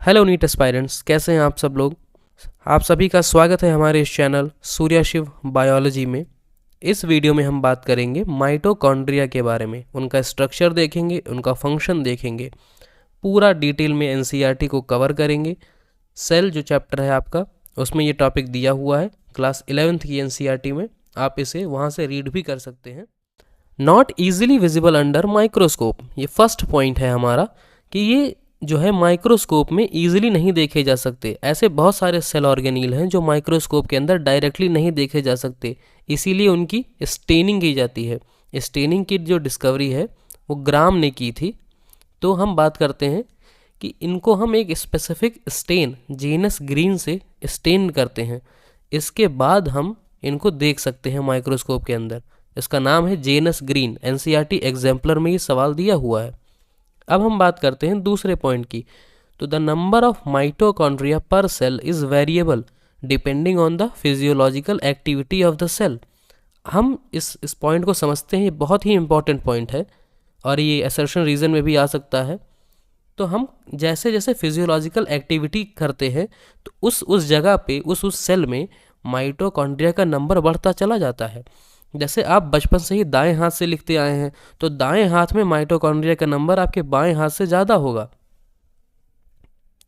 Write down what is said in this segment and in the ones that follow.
Hello NEET aspirants, कैसे हैं आप सब लोग। आप सभी का स्वागत है हमारे इस चैनल सूर्या शिव बायोलॉजी में। इस वीडियो में हम बात करेंगे माइटोकॉन्ड्रिया के बारे में। उनका स्ट्रक्चर देखेंगे, उनका फंक्शन देखेंगे, पूरा डिटेल में एनसीईआरटी को कवर करेंगे। सेल जो चैप्टर है आपका, उसमें ये टॉपिक दिया हुआ है क्लास 11th की एनसीईआरटी में। आप इसे वहाँ से रीड भी कर सकते हैं। Not easily visible under microscope, ये फर्स्ट पॉइंट है हमारा कि ये जो है माइक्रोस्कोप में ईजिली नहीं देखे जा सकते। ऐसे बहुत सारे सेल ऑर्गेनील हैं जो माइक्रोस्कोप के अंदर डायरेक्टली नहीं देखे जा सकते, इसीलिए उनकी स्टेनिंग की जाती है। स्टेनिंग की जो डिस्कवरी है वो ग्राम ने की थी। तो हम बात करते हैं कि इनको हम एक स्पेसिफिक स्टेन जेनस ग्रीन से स्टेन करते हैं, इसके बाद हम इनको देख सकते हैं माइक्रोस्कोप के अंदर। इसका नाम है जेनस ग्रीन। एनसीईआरटी एग्जाम्पलर में ये सवाल दिया हुआ है। अब हम बात करते हैं दूसरे पॉइंट की। तो the number of mitochondria per cell is variable depending on the physiological activity of the cell. हम इस पॉइंट को समझते हैं, ये बहुत ही इंपॉर्टेंट पॉइंट है और ये असर्शन रीजन में भी आ सकता है। तो हम जैसे जैसे फिजियोलॉजिकल एक्टिविटी करते हैं तो उस जगह पे उस सेल में माइटोकॉन्ड्रिया का नंबर बढ़ता चला जाता है। जैसे आप बचपन से ही दाएं हाथ से लिखते आए हैं तो दाएं हाथ में माइटोकॉन्ड्रिया का नंबर आपके बाएं हाथ से ज़्यादा होगा।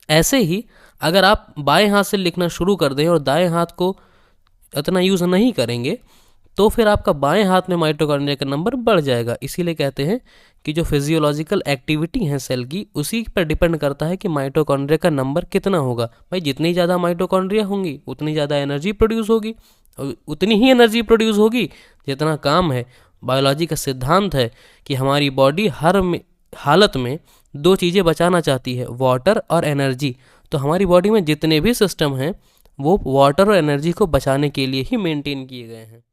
ऐसे ही अगर आप बाएं हाथ से लिखना शुरू कर दें और दाएं हाथ को इतना यूज़ नहीं करेंगे तो फिर आपका बाएं हाथ में माइटोकॉन्ड्रिया का नंबर बढ़ जाएगा। इसीलिए कहते हैं कि जो फिजियोलॉजिकल एक्टिविटी है सेल की, उसी पर डिपेंड करता है कि माइटोकॉन्ड्रिया का नंबर कितना होगा। भाई जितनी ज़्यादा माइटोकॉन्ड्रिया होंगी उतनी ज़्यादा एनर्जी प्रोड्यूस होगी, उतनी ही एनर्जी प्रोड्यूस होगी जितना काम है। बायोलॉजी का सिद्धांत है कि हमारी बॉडी हर हालत में दो चीज़ें बचाना चाहती है, वाटर और एनर्जी। तो हमारी बॉडी में जितने भी सिस्टम हैं वो वाटर और एनर्जी को बचाने के लिए ही मेंटेन किए गए हैं।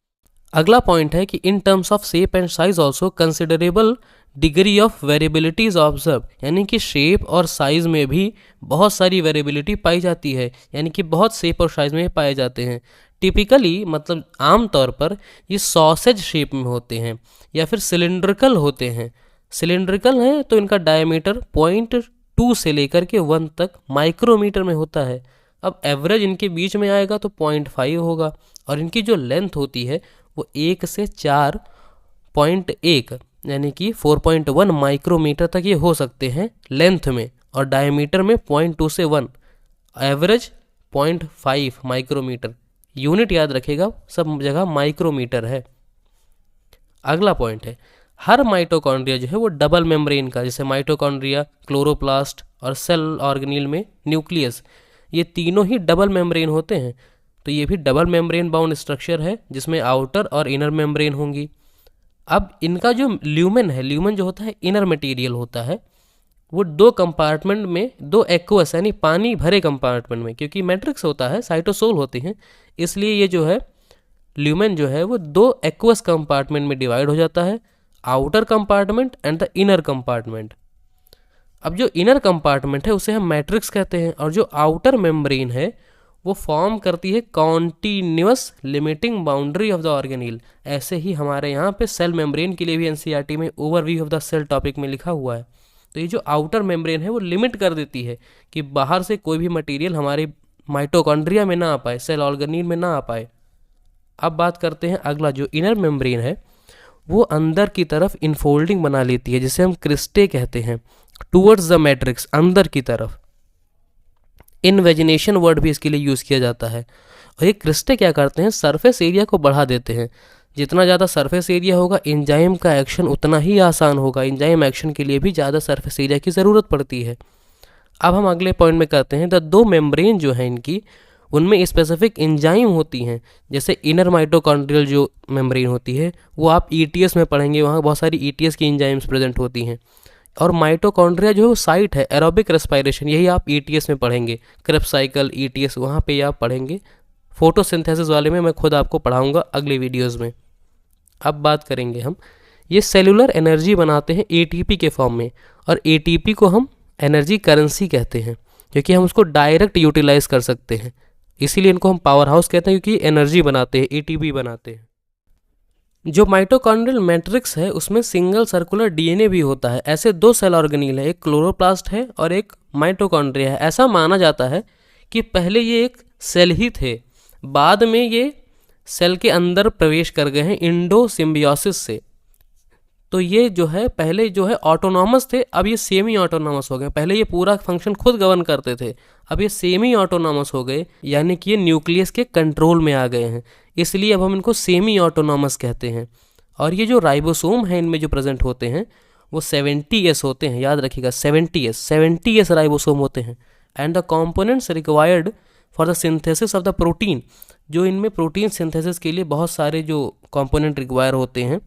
अगला पॉइंट है कि in terms of shape and size also considerable degree of variability is observe, यानी कि शेप और साइज में भी बहुत सारी वेरिएबिलिटी पाई जाती है, यानी कि बहुत शेप और साइज में पाए जाते हैं। टिपिकली मतलब आमतौर पर ये सॉसेज शेप में होते हैं या फिर सिलिंड्रिकल होते हैं। सिलिंड्रिकल हैं तो इनका डायमीटर 0.2 से लेकर के 1 तक माइक्रोमीटर में होता है। अब एवरेज इनके बीच में आएगा तो 0.5 होगा और इनकी जो लेंथ होती है वो 1 से 4.1 यानी कि 4.1 माइक्रोमीटर तक ये हो सकते हैं लेंथ में, और डायमीटर में 0.2 से 1, एवरेज 0.5 माइक्रोमीटर। यूनिट याद रखेगा, सब जगह माइक्रोमीटर है। अगला पॉइंट है हर माइटोकॉन्ड्रिया जो है वो डबल मेम्ब्रेन का, जैसे माइटोकॉन्ड्रिया, क्लोरोप्लास्ट और सेल ऑर्गेनील में न्यूक्लियस, ये तीनों ही डबल मेम्ब्रेन होते हैं। तो ये भी डबल मेम्ब्रेन बाउंड स्ट्रक्चर है जिसमें आउटर और इनर मेम्ब्रेन होंगी। अब इनका जो ल्यूमेन है, ल्यूमेन जो होता है इनर मटेरियल होता है, वो दो कंपार्टमेंट में, दो एक्वस यानी पानी भरे कंपार्टमेंट में, क्योंकि मैट्रिक्स होता है, साइटोसोल होते हैं, इसलिए ये जो है ल्यूमेन जो है वो दो एक्वस कंपार्टमेंट में डिवाइड हो जाता है, outer compartment and the inner compartment. अब जो इनर कंपार्टमेंट है उसे हम मैट्रिक्स कहते हैं, और जो आउटर मेम्ब्रेन है वो फॉर्म करती है continuous limiting boundary of the organelle. ऐसे ही हमारे यहाँ पे सेल मेम्ब्रेन के लिए भी एनसीईआरटी में overview of the cell topic में लिखा हुआ है। तो ये जो आउटर मेम्ब्रेन है वो लिमिट कर देती है कि बाहर से कोई भी मटेरियल हमारे माइटोकॉन्ड्रिया में ना आ पाए, सेल ऑर्गेनील में ना आ पाए। अब बात करते हैं अगला, जो इनर मेम्ब्रेन है वो अंदर की तरफ इनफोल्डिंग बना लेती है, जिसे हम क्रिस्टे कहते हैं, टूवर्ड्स द मैट्रिक्स, अंदर की तरफ। इनवेजिनेशन वर्ड भी इसके लिए यूज़ किया जाता है। और ये क्रिस्टे क्या करते हैं, सरफेस एरिया को बढ़ा देते हैं। जितना ज़्यादा सरफेस एरिया होगा एंजाइम का एक्शन उतना ही आसान होगा। एंजाइम एक्शन के लिए भी ज़्यादा सरफेस एरिया की ज़रूरत पड़ती है। अब हम अगले पॉइंट में करते हैं, द दो मेम्ब्रेन जो है इनकी, उनमें स्पेसिफिक एंजाइम होती हैं। जैसे इनर माइटोकॉन्ड्रियल जो मेम्ब्रेन होती है वो आप ईटीएस में पढ़ेंगे, वहाँ बहुत सारी ईटीएस की एंजाइम्स प्रेजेंट होती हैं। और माइटोकॉन्ड्रिया जो है वो साइट है एरोबिक रेस्पिरेशन, यही आप ईटीएस में पढ़ेंगे, क्रेब्स साइकिल, ईटीएस, वहाँ पे आप पढ़ेंगे। फोटोसिंथेसिस वाले में मैं खुद आपको पढ़ाऊँगा अगले वीडियोज़ में। अब बात करेंगे हम, ये सेलुलर एनर्जी बनाते हैं एटीपी के फॉर्म में, और एटीपी को हम एनर्जी करेंसी कहते हैं क्योंकि हम उसको डायरेक्ट यूटिलाइज कर सकते हैं, इसीलिए इनको हम पावर हाउस कहते हैं, क्योंकि एनर्जी बनाते हैं, एटीपी बनाते हैं। जो माइटोकॉन्ड्रियल मैट्रिक्स है उसमें सिंगल सर्कुलर डीएनए भी होता है। ऐसे दो सेल ऑर्गेनील है, एक क्लोरोप्लास्ट है और एक माइटोकॉन्ड्रिया है। ऐसा माना जाता है कि पहले ये एक सेल ही थे, बाद में ये सेल के अंदर प्रवेश कर गए हैं इंडो सिम्बियोसिस से। तो ये जो है पहले जो है ऑटोनॉमस थे, अब ये सेमी ऑटोनॉमस हो गए। पहले ये पूरा फंक्शन खुद गवर्न करते थे, अब ये सेमी ऑटोनॉमस हो गए, यानी कि ये न्यूक्लियस के कंट्रोल में आ गए हैं। इसलिए अब हम इनको सेमी ऑटोनॉमस कहते हैं। और ये जो राइबोसोम है इनमें जो प्रेजेंट होते हैं वो 70S होते हैं, याद रखिएगा 70S राइबोसोम होते हैं। And the components required for the synthesis of the protein, जो इनमें प्रोटीन सिंथेसिस के लिए बहुत सारे जो कॉम्पोनेंट रिक्वायर होते हैं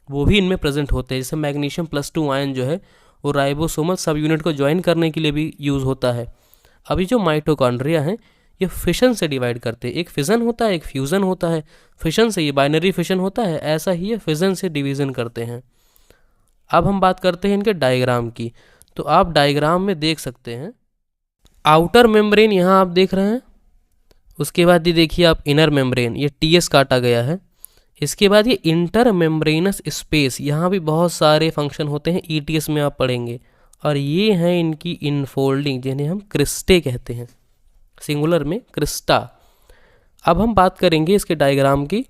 वो भी इनमें प्रेजेंट होते हैं। जैसे मैग्नीशियम +2 आयन जो है वो राइबोसोमल सब यूनिट को ज्वाइन करने के लिए भी यूज़ होता है। अभी जो माइटोकॉन्ड्रिया हैं ये फिशन से डिवाइड करते हैं, एक फिजन होता है एक फ्यूज़न होता है। फिशन से ये बाइनरी फिशन होता है, ऐसा ही ये फिजन से डिवीज़न करते हैं। अब हम बात करते हैं इनके डायग्राम की। तो आप डायग्राम में देख सकते हैं आउटर मेम्ब्रेन यहाँ आप देख रहे हैं, उसके बाद ये देखिए आप इनर मेम्ब्रेन, ये TS काटा गया है। इसके बाद ये इंटर मेम्ब्रेनस स्पेस, यहाँ भी बहुत सारे फंक्शन होते हैं, ETS में आप पढ़ेंगे। और ये हैं इनकी इनफोल्डिंग, जिन्हें हम क्रिस्टे कहते हैं, सिंगुलर में क्रिस्टा। अब हम बात करेंगे इसके डायग्राम की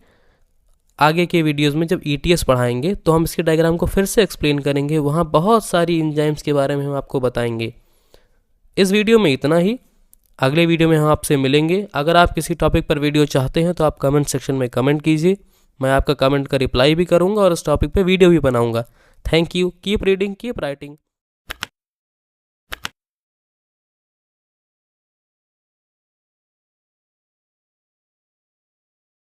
आगे के वीडियोस में, जब ETS पढ़ाएंगे तो हम इसके डायग्राम को फिर से एक्सप्लेन करेंगे, वहाँ बहुत सारी एंजाइम्स के बारे में हम आपको बताएंगे। इस वीडियो में इतना ही, अगले वीडियो में हम आपसे मिलेंगे। अगर आप किसी टॉपिक पर वीडियो चाहते हैं तो आप कमेंट सेक्शन में कमेंट कीजिए, मैं आपका कमेंट का रिप्लाई भी करूंगा और इस टॉपिक पे वीडियो भी बनाऊंगा। Thank you, keep reading keep writing.